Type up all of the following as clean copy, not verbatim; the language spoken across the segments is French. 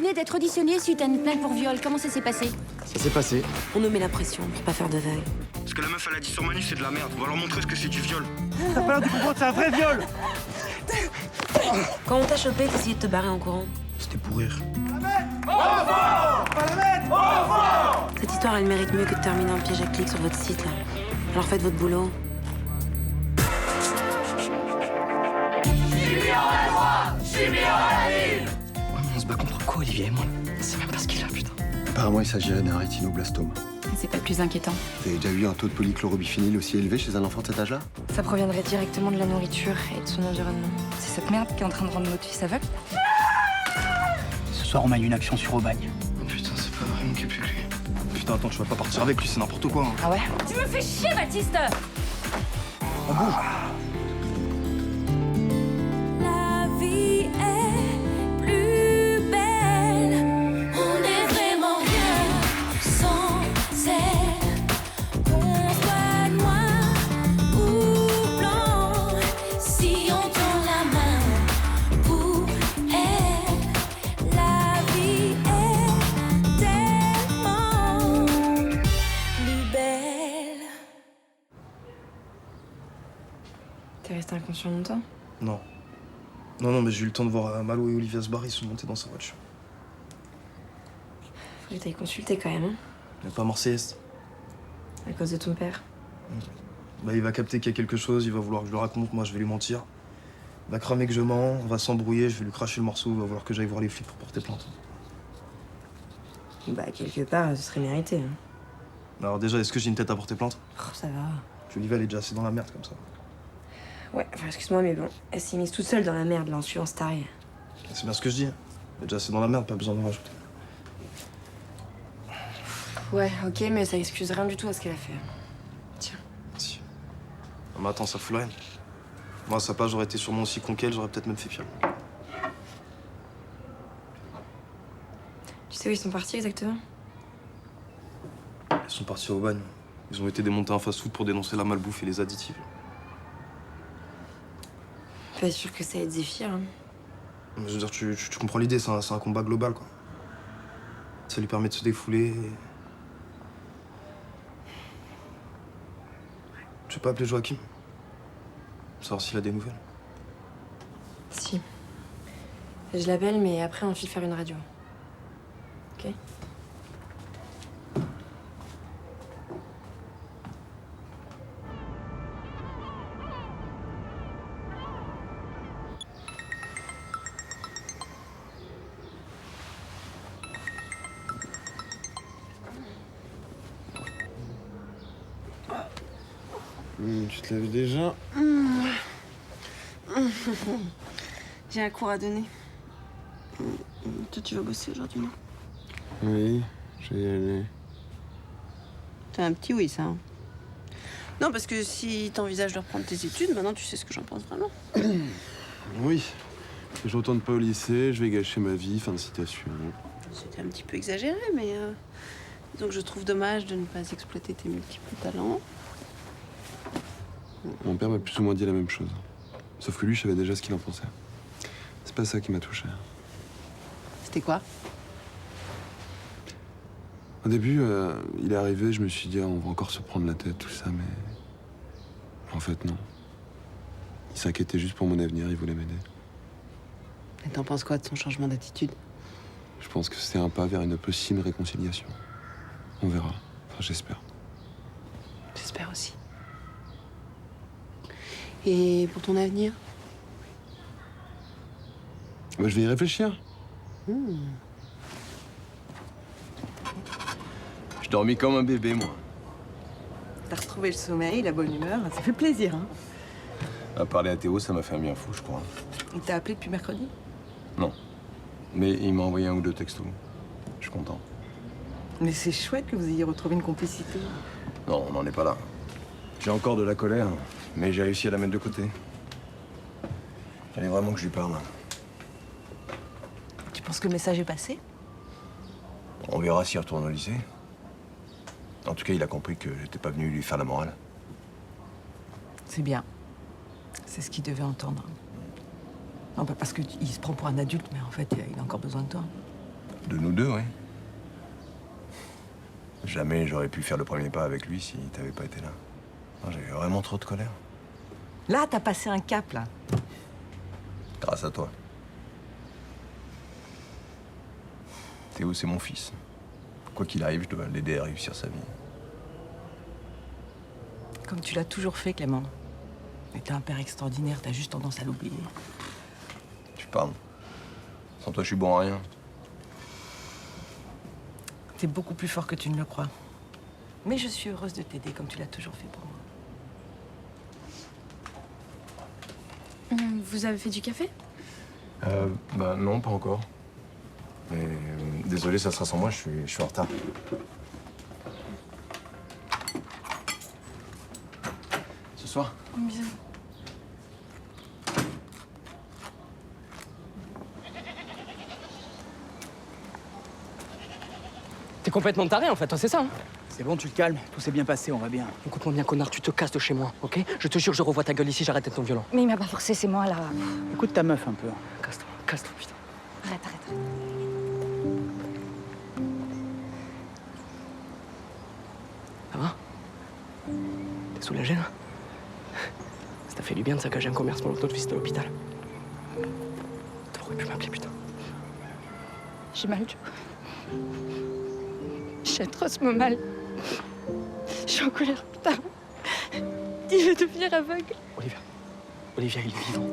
venez d'être auditionné suite à une plainte pour viol. Comment ça s'est passé? Ça s'est passé. On nous met la pression pour pas faire de vagues. Ce que la meuf elle a dit sur Manu, c'est de la merde. On va leur montrer ce que c'est du viol. T'as pas l'air de comprendre, c'est un vrai viol. Quand on t'a chopé, t'essayais de te barrer en courant. C'était pour rire. Cette histoire, elle mérite mieux que de terminer en piège à clics sur votre site, là. Alors faites votre boulot. On se bat contre quoi, Olivier et moi? C'est même pas ce qu'il a, putain. Apparemment, il s'agirait d'un rétinoblastome. C'est pas plus inquiétant. Vous avez déjà eu un taux de polychlorobiphényl aussi élevé chez un enfant de cet âge-là? Ça proviendrait directement de la nourriture et de son environnement. C'est cette merde qui est en train de rendre notre fils aveugle. Ce soir, on mène une action sur Aubagne. Oh putain, c'est pas vrai, mon qui est plus que lui. Putain, attends, tu vas pas partir avec lui, c'est n'importe quoi. Hein. Ah ouais? Tu me fais chier, Baptiste! La vie est plus belle. On est vraiment bien sans elle. Qu'on soit noir ou blanc, si on tend la main pour elle, la vie est tellement plus belle. T'es resté inconscient longtemps? Non. Non, mais j'ai eu le temps de voir Malo et Olivia se barrer, ils sont montés dans sa voiture. Faut que t'ailles consulter quand même, hein? Il n'y a pas Marseillaise. À cause de ton père. Bah, il va capter qu'il y a quelque chose, il va vouloir que je le raconte, moi je vais lui mentir. Il va cramer que je mens, on va s'embrouiller, je vais lui cracher le morceau, il va vouloir que j'aille voir les flics pour porter plainte. Bah, quelque part, ce serait mérité, hein. Alors déjà, est-ce que j'ai une tête à porter plainte? Oh, ça va. Olivia, elle est déjà assez dans la merde comme ça. Ouais, enfin, excuse-moi, mais bon, elle s'est mise toute seule dans la merde, là, en suivant ce taré. C'est bien ce que je dis. Elle est déjà assez dans la merde, pas besoin d'en rajouter. Ouais, ok, mais ça excuse rien du tout à ce qu'elle a fait. Tiens. Si. Non, mais attends, ça fout la haine. Moi, à sa place, j'aurais été sûrement aussi con qu'elle, j'aurais peut-être même fait pire. Tu sais où ils sont partis exactement? Ils sont partis au bagne. Ils ont été démontés un fast-food pour dénoncer la malbouffe et les additifs. Pas sûr que ça aide Zéphyr, hein. Mais je veux dire, tu comprends l'idée, c'est un combat global, quoi. Ça lui permet de se défouler. Tu veux pas appeler Joachim? Savoir s'il a des nouvelles. Si. Je l'appelle, mais après, on file faire une radio. Ok? Tu te laves déjà? J'ai un cours à donner. Toi, tu vas bosser aujourd'hui, non? Oui, je vais y aller. T'as un petit oui, ça. Hein. Non, parce que si t'envisages de reprendre tes études, maintenant tu sais ce que j'en pense vraiment. Oui. Je retourne pas au lycée, je vais gâcher ma vie, fin de citation. C'était un petit peu exagéré, mais donc je trouve dommage de ne pas exploiter tes multiples talents. Mon père m'a plus ou moins dit la même chose. Sauf que lui, je savais déjà ce qu'il en pensait. C'est pas ça qui m'a touché. C'était quoi? Au début, il est arrivé, je me suis dit, ah, on va encore se prendre la tête, tout ça, mais... En fait, non. Il s'inquiétait juste pour mon avenir, il voulait m'aider. Et t'en penses quoi de son changement d'attitude? Je pense que c'est un pas vers une possible réconciliation. On verra. Enfin, j'espère. J'espère aussi. Et pour ton avenir? Bah, je vais y réfléchir. Je dormis comme un bébé, moi. T'as retrouvé le sommeil, la bonne humeur, ça fait plaisir, hein? À parler à Théo, ça m'a fait un bien fou, je crois. Il t'a appelé depuis mercredi? Non. Mais il m'a envoyé un ou deux textos. Je suis content. Mais c'est chouette que vous ayez retrouvé une complicité. Non, on n'en est pas là. J'ai encore de la colère, mais j'ai réussi à la mettre de côté. Il fallait vraiment que je lui parle. Tu penses que le message est passé? On verra s'il retourne au lycée. En tout cas, il a compris que j'étais pas venu lui faire la morale. C'est bien. C'est ce qu'il devait entendre. Non, pas parce qu'il se prend pour un adulte, mais en fait, il a encore besoin de toi. De nous deux, oui. Jamais j'aurais pu faire le premier pas avec lui si t'avais pas été là. Non, j'avais vraiment trop de colère. Là, t'as passé un cap, là. Grâce à toi. Théo, c'est mon fils. Quoi qu'il arrive, je dois l'aider à réussir sa vie. Comme tu l'as toujours fait, Clément. Mais t'es un père extraordinaire, t'as juste tendance à l'oublier. Tu parles. Sans toi, je suis bon à rien. T'es beaucoup plus fort que tu ne le crois. Mais je suis heureuse de t'aider comme tu l'as toujours fait pour moi. Vous avez fait du café? Bah non, pas encore. Mais désolé, ça sera sans moi, je suis en retard. Ce soir? Bisous. T'es complètement taré en fait, hein, c'est ça hein? C'est bon, tu te calmes. Tout s'est bien passé, on va bien. Écoute-moi bien, connard, tu te casses de chez moi, ok? Je te jure, je revois ta gueule ici, j'arrête d'être ton violent. Mais il m'a pas forcé, c'est moi là. Écoute ta meuf un peu. Casse-toi, putain. Arrête. Ça va? T'es soulagé là? Ça t'a fait du bien de saccager un commerce pendant que l'autre fils de l'hôpital. T'aurais pu m'appeler, putain. J'ai mal, Joe. J'ai atrocement mal. Je suis en colère, putain. Il va devenir aveugle. Olivia, il est vivant.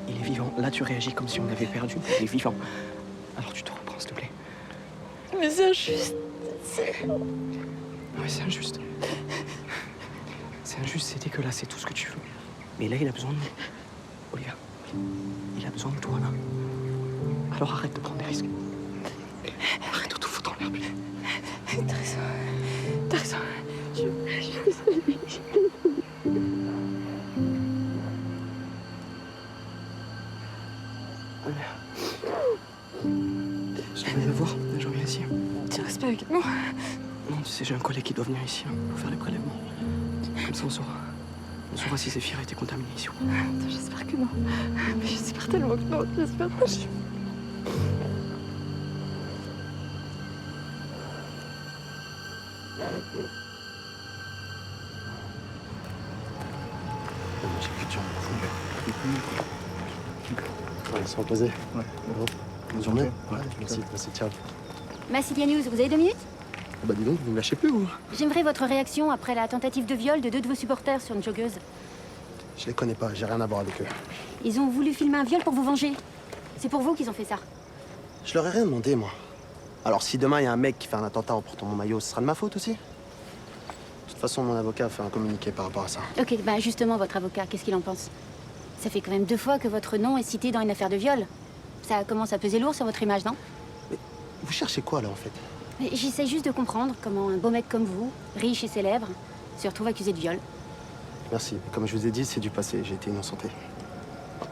Il est vivant. Là, tu réagis comme si on l'avait perdu. Il est vivant. Alors tu te reprends, s'il te plaît. Mais c'est injuste. Ouais, c'est injuste. C'est injuste, c'est dégueulasse, c'est tout ce que tu veux. Mais là, il a besoin de nous. Olivia, il a besoin de toi, là. Alors arrête de prendre des risques. Arrête de tout foutre en l'air, putain. T'as raison. Je suis désolée. Je viens me voir, je reviens ici. Tu restes pas avec moi? Non, tu sais, j'ai un collègue qui doit venir ici pour faire les prélèvements. Comme ça, on saura. On saura si Zéphyr a été contaminé ici ou pas. J'espère que non. Mais j'espère tellement que non. J'espère pas. Ouais, se reposer. Ouais. Bonne journée. Ouais, merci, ciao. Massilia News, vous avez 2 minutes? Bah dis donc, vous me lâchez plus, vous? J'aimerais votre réaction après la tentative de viol de 2 de vos supporters sur une joggeuse. Je les connais pas, j'ai rien à voir avec eux. Ils ont voulu filmer un viol pour vous venger. C'est pour vous qu'ils ont fait ça. Je leur ai rien demandé, moi. Alors si demain il y a un mec qui fait un attentat en portant mon maillot, ce sera de ma faute aussi? De toute façon, mon avocat a fait un communiqué par rapport à ça. Ok, bah justement, votre avocat, qu'est-ce qu'il en pense? Ça fait quand même 2 fois que votre nom est cité dans une affaire de viol. Ça commence à peser lourd sur votre image, non? Mais vous cherchez quoi, là, en fait? Mais j'essaie juste de comprendre comment un beau mec comme vous, riche et célèbre, se retrouve accusé de viol. Merci. Comme je vous ai dit, c'est du passé. J'ai été innocenté.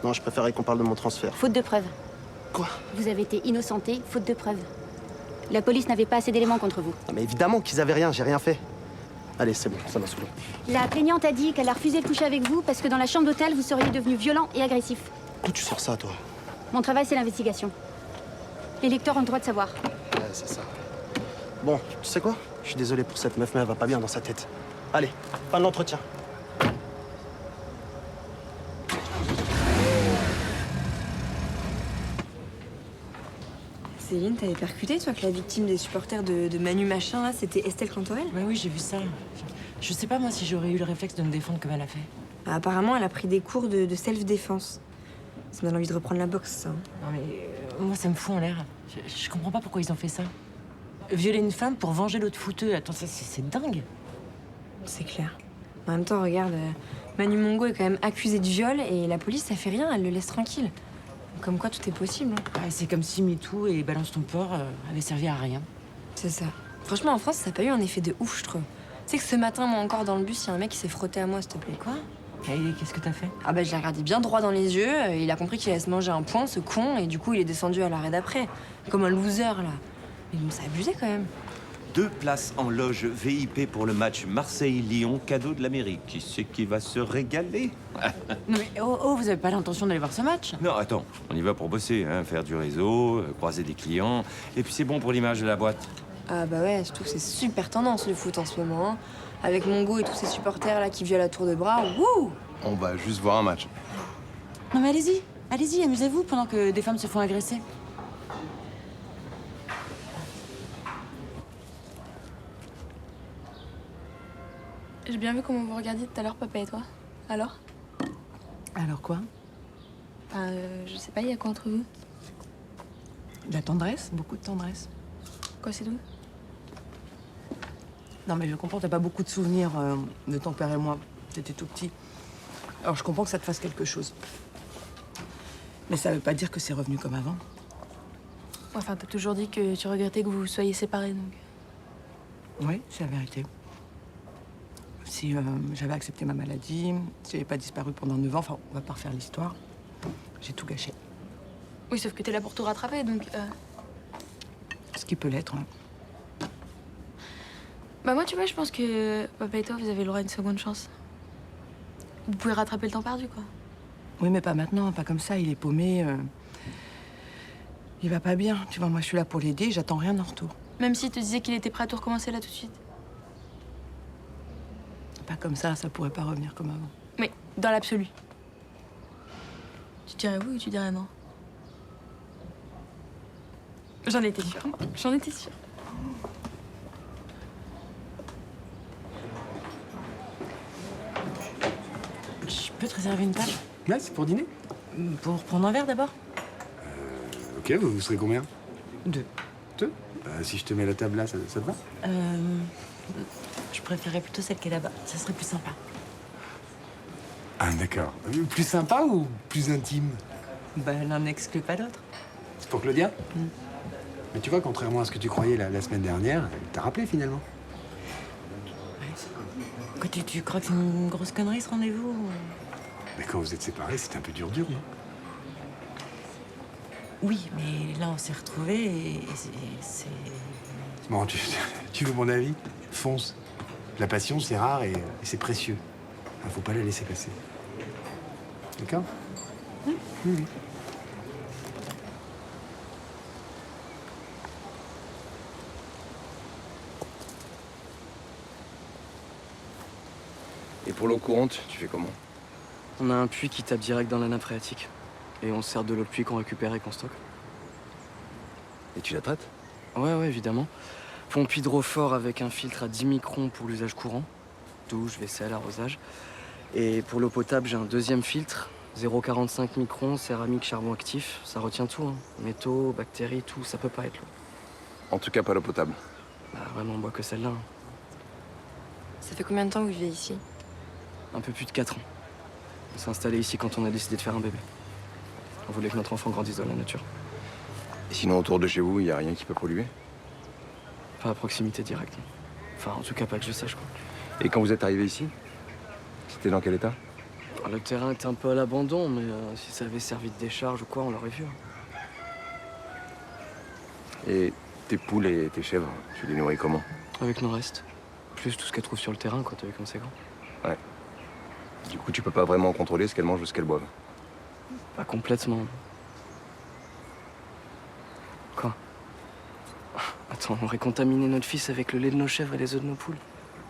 Non, je préférais qu'on parle de mon transfert. Faute de preuves. Quoi? Vous avez été innocenté, faute de preuves. La police n'avait pas assez d'éléments contre vous. Non, mais évidemment qu'ils avaient rien. J'ai rien fait. Allez, c'est bon. Ça m'a saoulé. La plaignante a dit qu'elle a refusé de coucher avec vous parce que dans la chambre d'hôtel, vous seriez devenu violent et agressif. D'où tu sors ça, toi? Mon travail, c'est l'investigation. Les lecteurs ont le droit de savoir. Ouais, c'est ça. Bon, tu sais quoi? Je suis désolé pour cette meuf, mais elle va pas bien dans sa tête. Allez, fin de l'entretien. Céline, t'avais percuté, toi, que la victime des supporters de Manu Machin, là, c'était Estelle Cantorel? Ouais, oui, j'ai vu ça. Je sais pas, moi, si j'aurais eu le réflexe de me défendre comme elle a fait. Bah, apparemment, elle a pris des cours de self-défense. Ça me donne envie de reprendre la boxe, ça. Non, mais moi, ça me fout en l'air. Je comprends pas pourquoi ils ont fait ça. Violer une femme pour venger l'autre fouteux. Attends, ça, c'est dingue. C'est clair. En même temps, regarde, Manu Mongo est quand même accusé de viol et la police, ça fait rien, elle le laisse tranquille. Comme quoi, tout est possible. Hein. Ouais, c'est comme si MeToo et Balance ton porc avaient servi à rien. C'est ça. Franchement, en France, ça n'a pas eu un effet de ouf, je trouve. Tu sais que ce matin, moi, encore dans le bus, il y a un mec qui s'est frotté à moi, s'il te plaît. Quoi? Et qu'est-ce que t'as fait? Ah bah, je l'ai regardé bien droit dans les yeux, il a compris qu'il allait se manger un point, ce con, et du coup, il est descendu à l'arrêt d'après. Comme un loser, là. Mais bon, ça abusé, quand même. 2 places en loge VIP pour le match Marseille-Lyon, cadeau de l'Amérique. Qui c'est qui va se régaler? Non mais vous avez pas l'intention d'aller voir ce match? Non, attends, on y va pour bosser, hein, faire du réseau, croiser des clients. Et puis c'est bon pour l'image de la boîte. Ah bah ouais, je trouve que c'est super tendance le foot en ce moment. Hein. Avec Mongo et tous ces supporters là qui violent à tour de bras, wouh! On va juste voir un match. Non mais allez-y, allez-y, amusez-vous pendant que des femmes se font agresser. J'ai bien vu comment vous regardiez tout à l'heure, papa et toi. Alors? Alors quoi? Je sais pas, il y a quoi entre vous? De la tendresse, beaucoup de tendresse. Quoi, c'est tout? Non, mais je comprends, t'as pas beaucoup de souvenirs de ton père et moi. T'étais tout petit. Alors, je comprends que ça te fasse quelque chose. Mais ça veut pas dire que c'est revenu comme avant. Enfin, t'as toujours dit que tu regrettais que vous soyez séparés, donc... Oui, c'est la vérité. Si j'avais accepté ma maladie, si j'avais pas disparu pendant 9 ans, enfin, on va pas refaire l'histoire, j'ai tout gâché. Oui, sauf que t'es là pour tout rattraper, donc... Ce qui peut l'être, hein. Bah moi, tu vois, je pense que papa et toi, vous avez le droit à une seconde chance. Vous pouvez rattraper le temps perdu, quoi. Oui, mais pas maintenant, pas comme ça, il est paumé. Il va pas bien, tu vois, moi je suis là pour l'aider, j'attends rien en retour. Même s'il te disait qu'il était prêt à tout recommencer là tout de suite. Pas comme ça pourrait pas revenir comme avant. Mais dans l'absolu. Tu dirais oui ou tu dirais non? J'en étais sûre. J'en étais sûre. Je peux te réserver une table? Ouais, c'est pour dîner. Pour prendre un verre d'abord? Ok, vous serez combien? 2. 2? Si je te mets la table là, ça te va? Je préférais plutôt celle qui est là-bas. Ça serait plus sympa. Ah, d'accord. Plus sympa ou plus intime? Ben, l'un n'exclut pas l'autre. C'est pour Claudia? Mais tu vois, contrairement à ce que tu croyais la semaine dernière, elle t'a rappelé finalement. Quoi, tu crois que c'est une grosse connerie ce rendez-vous? Mais quand vous êtes séparés, c'était un peu dur, non? Oui, mais là on s'est retrouvés et c'est... Bon, tu veux mon avis? Fonce. La passion, c'est rare et c'est précieux. Faut pas la laisser passer. D'accord? Oui. Et pour l'eau courante, tu fais comment? On a un puits qui tape direct dans la nappe phréatique. Et on se sert de l'eau de pluie qu'on récupère et qu'on stocke. Et tu la traites? Ouais, évidemment. Pompe hydrofort avec un filtre à 10 microns pour l'usage courant. Douche, vaisselle, arrosage. Et pour l'eau potable, j'ai un deuxième filtre. 0,45 microns, céramique, charbon actif. Ça retient tout, hein. Métaux, bactéries, tout. Ça peut pas être l'eau. En tout cas, pas l'eau potable. Bah, vraiment, on boit que celle-là. Hein. Ça fait combien de temps que vous vivez ici? Un peu plus de 4 ans. On s'est installé ici quand on a décidé de faire un bébé. On voulait que notre enfant grandisse dans la nature. Et sinon, autour de chez vous, il n'y a rien qui peut polluer? Pas à proximité directe. Enfin, en tout cas, pas que je sache, quoi. Et quand vous êtes arrivé ici, c'était dans quel état? Le terrain était un peu à l'abandon, mais si ça avait servi de décharge ou quoi, on l'aurait vu. Et tes poules et tes chèvres, tu les nourris comment? Avec nos restes. Plus tout ce qu'elles trouvent sur le terrain, quoi, t'as vu comme c'est grand. Ouais. Du coup, tu peux pas vraiment contrôler ce qu'elles mangent ou ce qu'elles boivent. Pas complètement. Quoi? Attends, on aurait contaminé notre fils avec le lait de nos chèvres et les œufs de nos poules.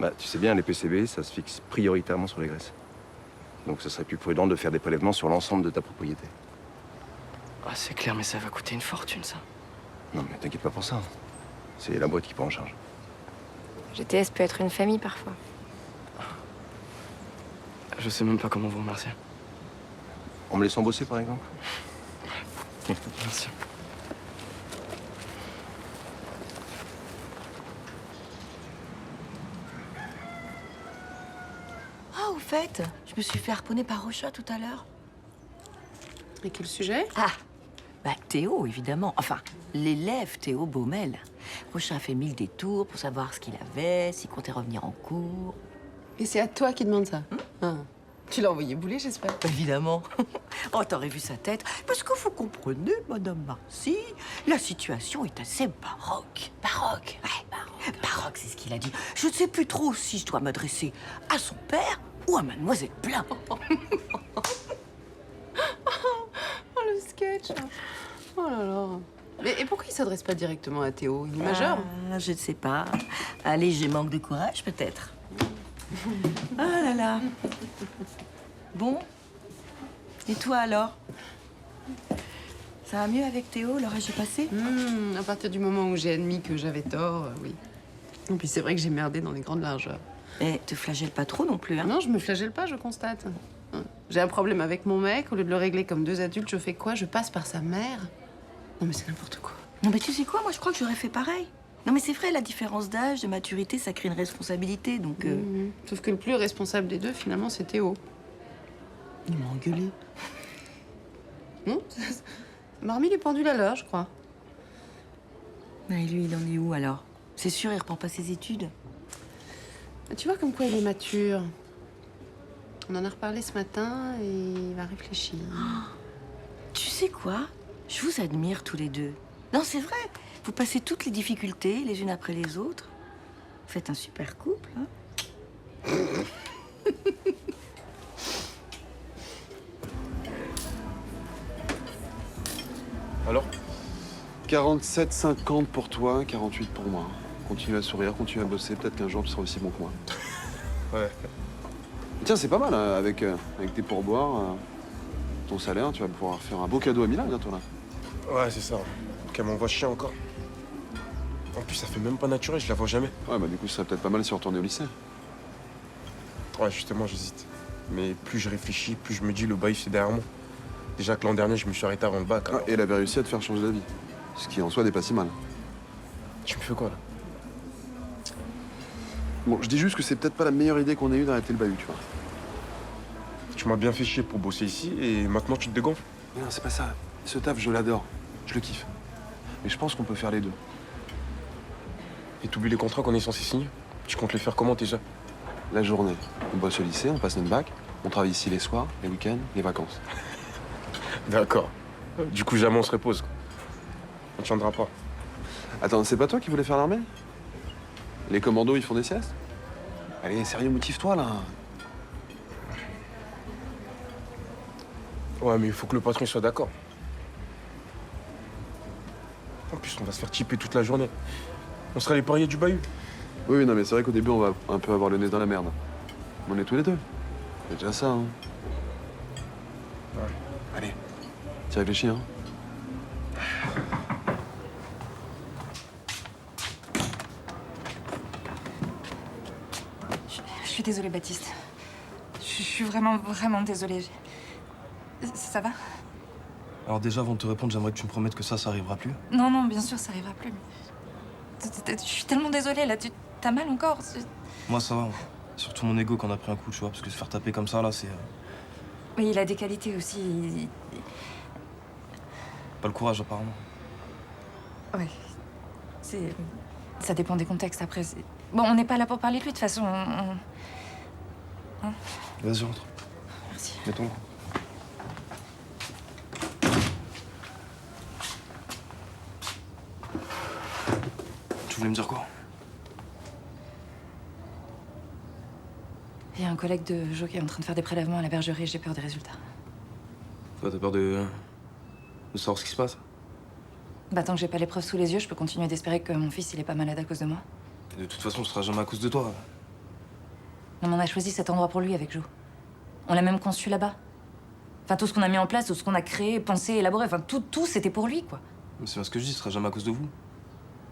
Bah, tu sais bien, les PCB, ça se fixe prioritairement sur les graisses. Donc, ce serait plus prudent de faire des prélèvements sur l'ensemble de ta propriété. Ah, c'est clair, mais ça va coûter une fortune, ça. Non, mais t'inquiète pas pour ça. C'est la boîte qui prend en charge. GTS peut être une famille parfois. Je sais même pas comment vous remercier. En me laissant bosser, par exemple? Merci. Ah, au fait, je me suis fait harponner par Rocha tout à l'heure. Et quel sujet? Ah, bah Théo, évidemment. Enfin, l'élève Théo Baumel. Rocha a fait 1000 détours pour savoir ce qu'il avait, s'il comptait revenir en cours. Et c'est à toi qui demande ça? Tu l'as envoyé bouler, j'espère. Évidemment. Oh, t'aurais vu sa tête. Parce que vous comprenez, Madame Marcy, la situation est assez baroque. Baroque. Ouais, baroque, c'est ce qu'il a dit. Je ne sais plus trop si je dois m'adresser à son père ou à Mademoiselle Plein. Oh, le sketch. Oh là là. Mais et pourquoi il s'adresse pas directement à Théo? Il est majeur. Ah, je ne sais pas. Un léger manque de courage, peut-être. Ah là là. Bon. Et toi, alors? Ça va mieux avec Théo? L'orage est passé? À partir du moment où j'ai admis que j'avais tort, oui. Et puis c'est vrai que j'ai merdé dans les grandes largeurs. Eh, te flagelle pas trop non plus, hein? Non, je me flagelle pas, je constate. J'ai un problème avec mon mec, au lieu de le régler comme deux adultes, je fais quoi? Je passe par sa mère? Non mais c'est n'importe quoi. Non mais tu sais quoi? Moi, je crois que j'aurais fait pareil. Non mais c'est vrai, la différence d'âge, de maturité, ça crée une responsabilité, donc... Sauf que le plus responsable des deux, finalement, c'est Théo. Il m'a engueulé. Non? Ça m'a remis les pendules à l'heure, je crois. Et lui, il en est où, alors? C'est sûr, il reprend pas ses études? Tu vois comme quoi il est mature. On en a reparlé ce matin et il va réfléchir. Tu sais quoi? Je vous admire tous les deux. Non, c'est vrai. Vous passez toutes les difficultés, les unes après les autres. Vous faites un super couple, hein? Alors 47,50 pour toi, 48 pour moi. Continue à sourire, continue à bosser. Peut-être qu'un jour tu seras aussi bon que moi. Ouais. Tiens, c'est pas mal, hein, avec tes pourboires, ton salaire, tu vas pouvoir faire un beau cadeau à Mila bientôt là. Ouais, c'est ça. Qu'elle m'envoie chier encore. En plus, ça fait même pas naturel, je la vois jamais. Ouais, bah du coup, ce serait peut-être pas mal si on retournait au lycée. Ouais, justement, j'hésite. Mais plus je réfléchis, plus je me dis le bail, c'est derrière moi. Déjà que l'an dernier, je me suis arrêté avant le bac. Alors... Et elle avait réussi à te faire changer d'avis. Ce qui en soi n'est pas si mal. Tu me fais quoi là? Bon, je dis juste que c'est peut-être pas la meilleure idée qu'on ait eue d'arrêter le bahut, tu vois. Tu m'as bien fait chier pour bosser ici et maintenant tu te dégonfles. Mais non, c'est pas ça. Ce taf, je l'adore. Je le kiffe. Mais je pense qu'on peut faire les deux. Et t'oublies les contrats qu'on est censé signer? Tu comptes les faire comment déjà? La journée, on bosse au lycée, on passe notre bac, on travaille ici les soirs, les week-ends, les vacances. D'accord. Du coup, jamais on se repose, quoi. On tiendra pas. Attends, c'est pas toi qui voulais faire l'armée? Les commandos, ils font des siestes? Allez, sérieux, motive-toi, là. Ouais, mais il faut que le patron soit d'accord. En plus, on va se faire typer toute la journée. On sera les pariers du bahut. Oui, non, mais c'est vrai qu'au début, on va un peu avoir le nez dans la merde. On est tous les deux. C'est déjà ça, hein. Ouais. Allez, t'y réfléchis, hein. Je suis désolée, Baptiste. Je suis vraiment désolée. Ça va? Alors déjà, avant de te répondre, j'aimerais que tu me promettes que ça arrivera plus. Non, non, bien sûr, ça arrivera plus. Je suis tellement désolée, là. T'as mal encore? Moi, ça va. Surtout mon ego qu'on a pris un coup, tu vois, parce que se faire taper comme ça, là, c'est... Mais il a des qualités aussi. Pas le courage, apparemment. Ouais. Ça dépend des contextes, après. Bon, on n'est pas là pour parler de lui, de toute façon. Hein? Vas-y, rentre. Merci. Mets ton coup. Tu voulais me dire quoi? Il y a un collègue de Jo qui est en train de faire des prélèvements à la bergerie, j'ai peur des résultats. Toi, t'as peur de savoir ce qui se passe? Bah, tant que j'ai pas les preuves sous les yeux, je peux continuer d'espérer que mon fils, il est pas malade à cause de moi. Et de toute façon, ce sera jamais à cause de toi. Non, mais on a choisi cet endroit pour lui avec Jo. On l'a même conçu là-bas. Enfin, tout ce qu'on a mis en place, tout ce qu'on a créé, pensé, élaboré, enfin, tout, c'était pour lui, quoi. Mais c'est bien ce que je dis, ce sera jamais à cause de vous.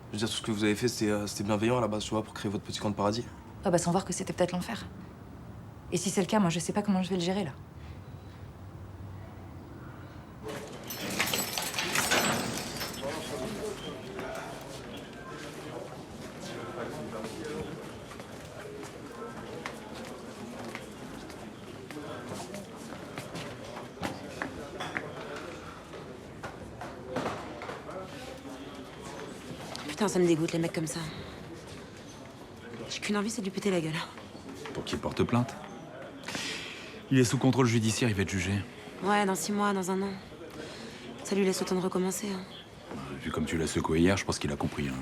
Je veux dire, tout ce que vous avez fait, c'était bienveillant à la base, tu vois, pour créer votre petit camp de paradis. Ah bah, sans voir que c'était peut-être l'enfer. Et si c'est le cas, moi, je sais pas comment je vais le gérer, là. Putain, ça me dégoûte, les mecs comme ça. J'ai qu'une envie, c'est de lui péter la gueule. Pour qu'il porte plainte. Il est sous contrôle judiciaire, il va être jugé. Ouais, dans 6 mois, dans 1 an. Ça lui laisse le temps de recommencer. Hein. Vu comme tu l'as secoué hier, je pense qu'il a compris. Hein.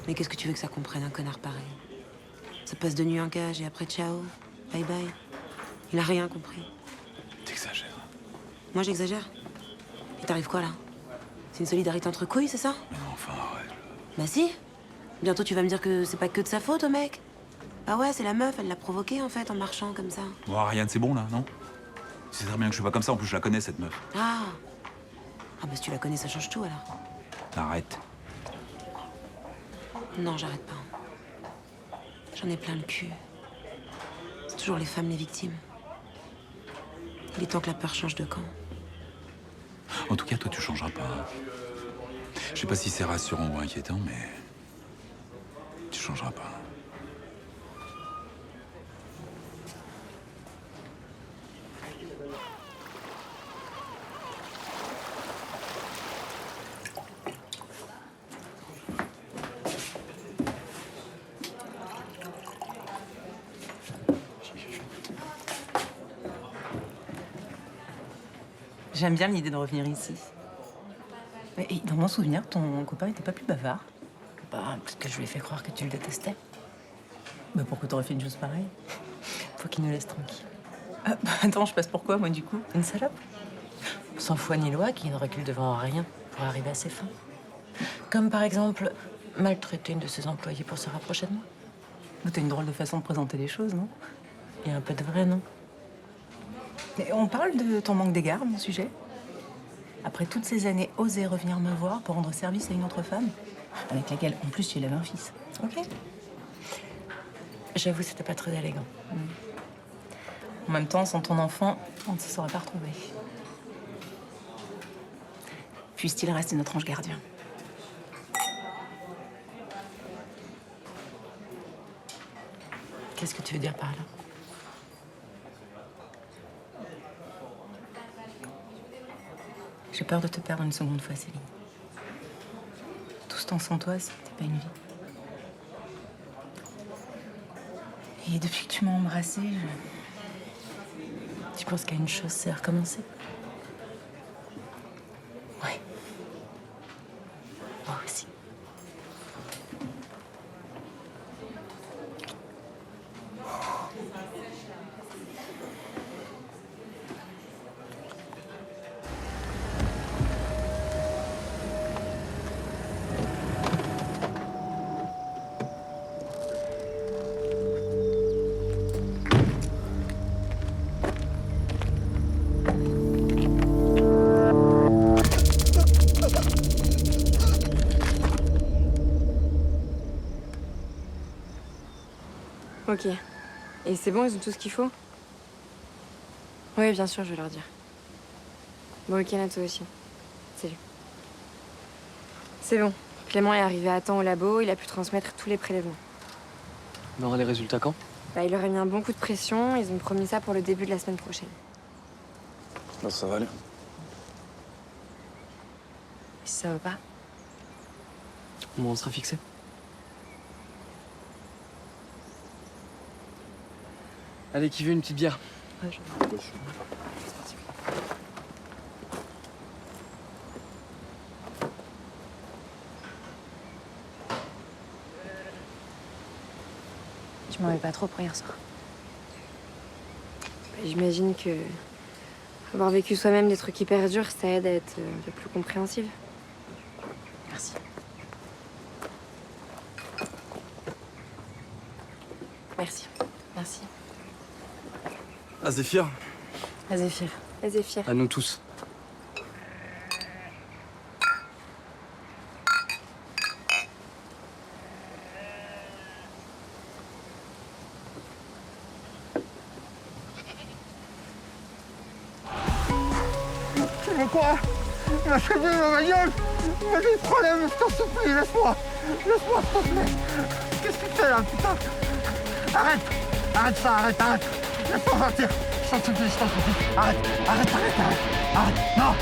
Mais qu'est-ce que tu veux que ça comprenne, un connard pareil? Ça passe de nuit en cage et après ciao, bye bye. Il a rien compris. T'exagères. Moi j'exagère? Et t'arrives quoi là? C'est une solidarité entre couilles, c'est ça? Mais non, enfin, arrête. Bah si. Bientôt tu vas me dire que c'est pas que de sa faute au mec. Ah ouais, c'est la meuf, elle l'a provoqué en fait en marchant comme ça. Bon, Ariane, c'est bon là, non? Tu sais très bien que je suis pas comme ça, en plus je la connais cette meuf. Ah. Ah bah si tu la connais, ça change tout alors. Arrête. Non, j'arrête pas. J'en ai plein le cul. C'est toujours les femmes les victimes. Il est temps que la peur change de camp. En tout cas, toi, tu changeras pas. Je sais pas si c'est rassurant ou inquiétant, mais... tu changeras pas. J'aime bien l'idée de revenir ici. Mais dans mon souvenir, ton copain était pas plus bavard. Bah, parce que je lui ai fait croire que tu le détestais. Bah pourquoi t'aurais fait une chose pareille? Faut qu'il nous laisse tranquille. Ah, bah, attends, je passe pour quoi, moi, du coup? Une salope? Sans foi ni loi, qui ne recule devant rien pour arriver à ses fins. Comme par exemple, maltraiter une de ses employées pour se rapprocher de moi. T'as une drôle de façon de présenter les choses, non? Il y a un peu de vrai, non? Mais on parle de ton manque d'égard, mon sujet. Après toutes ces années, oser revenir me voir pour rendre service à une autre femme, avec laquelle, en plus, tu élèves un fils. Ok? J'avoue, c'était pas très élégant. En même temps, sans ton enfant, on ne se serait pas retrouvés. Puisse-t-il rester notre ange gardien. Qu'est-ce que tu veux dire par là? J'ai peur de te perdre une seconde fois, Céline. Tout ce temps sans toi, c'était pas une vie. Et depuis que tu m'as embrassée, Tu penses qu'à une chose, c'est recommencer? Ouais. Moi aussi. Ok. Et c'est bon, ils ont tout ce qu'il faut? Oui, bien sûr, je vais leur dire. Bon week-end à toi aussi. Salut. C'est bon. Clément est arrivé à temps au labo, il a pu transmettre tous les prélèvements. On aura les résultats quand? Bah, il leur a mis un bon coup de pression, ils ont promis ça pour le début de la semaine prochaine. Non, ça va aller. Et si ça va pas? Bon, on sera fixé. Allez, qui veut une petite bière? Ouais, Tu m'en mets pas trop pour hier soir. J'imagine que avoir vécu soi-même des trucs hyper durs, ça aide à être un peu plus compréhensive. Merci. Merci. Merci. À Zéphyr. À Zéphyr. À Zéphyr. À nous tous. Tu veux quoi? Il m'a fait dans ma gueule. Vas-y, prends-le, je t'en supplie, laisse-moi. Laisse-moi, s'il te plaît. Qu'est-ce que tu fais là, putain? Arrête. Arrête ça, arrête. Laisse-moi partir. Je t'en supplie. Arrête. Non.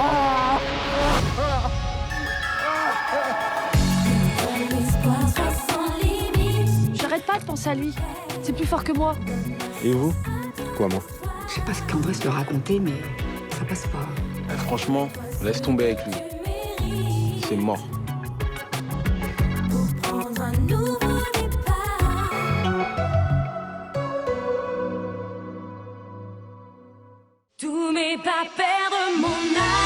Ah! J'arrête pas de penser à lui. C'est plus fort que moi. Et vous? Quoi, moi? Je sais pas ce qu'André se le racontait, mais ça passe pas. Franchement, laisse tomber avec lui. C'est mort. Tous mes pas perdre mon âme.